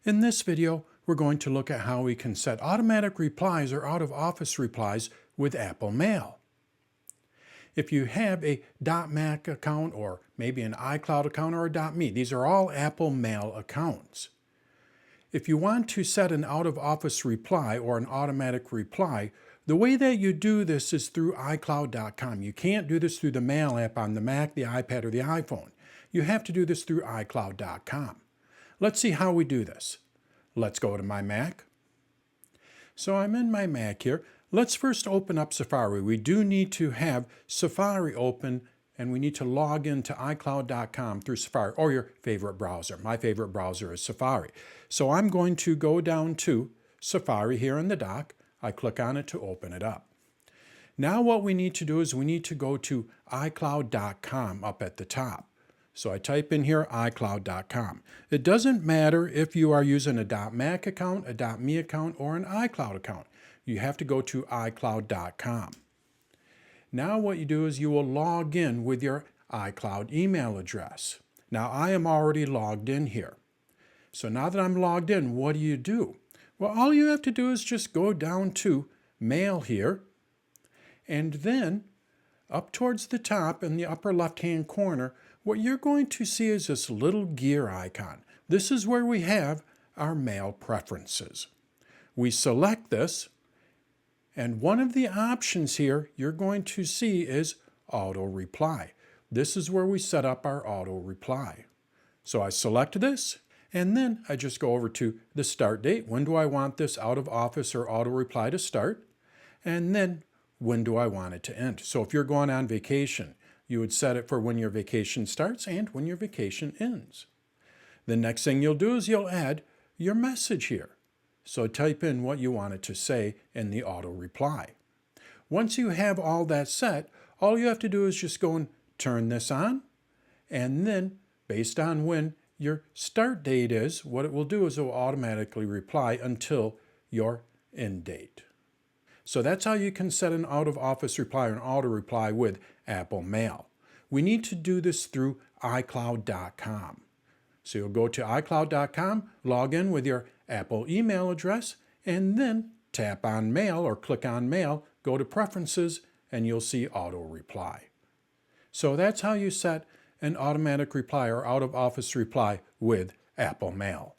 In this video, we're going to look at how we can set automatic replies or out-of-office replies with Apple Mail. If you have a .Mac account or maybe an iCloud account or a .me, these are all Apple Mail accounts. If you want to set an out-of-office reply or an automatic reply, the way that you do this is through iCloud.com. You can't do this through the Mail app on the Mac, the iPad, or the iPhone. You have to do this through iCloud.com. Let's see how we do this. Let's go to my Mac. So I'm in my Mac here. Let's first open up Safari. We do need to have Safari open, and we need to log into iCloud.com through Safari or your favorite browser. My favorite browser is Safari. So I'm going to go down to Safari here in the dock. I click on it to open it up. Now what we need to do is we need to go to iCloud.com up at the top. So I type in here iCloud.com. It doesn't matter if you are using a .Mac account, a .me account, or an iCloud account. You have to go to iCloud.com. Now what you do is you will log in with your iCloud email address. Now I am already logged in here. So now that I'm logged in, what do? Well, all you have to do is just go down to Mail here, and then up towards the top in the upper left-hand corner, what you're going to see is this little gear icon. This is where we have our mail preferences. We select this, and one of the options here you're going to see is auto reply. This is where we set up our auto reply. So I select this, and then I just go over to the start date. When do I want this out of office or auto reply to start? And then when do I want it to end? So if you're going on vacation, you would set it for when your vacation starts and when your vacation ends. The next thing you'll do is you'll add your message here. So type in what you want it to say in the auto reply. Once you have all that set, all you have to do is just go and turn this on, and then based on when your start date is, what it will do is it will automatically reply until your end date. So that's how you can set an out-of-office reply or an auto reply with Apple Mail. We need to do this through iCloud.com. So you'll go to iCloud.com, log in with your Apple email address, and then tap on Mail or click on Mail, go to Preferences, and you'll see Auto Reply. So that's how you set an automatic reply or out-of-office reply with Apple Mail.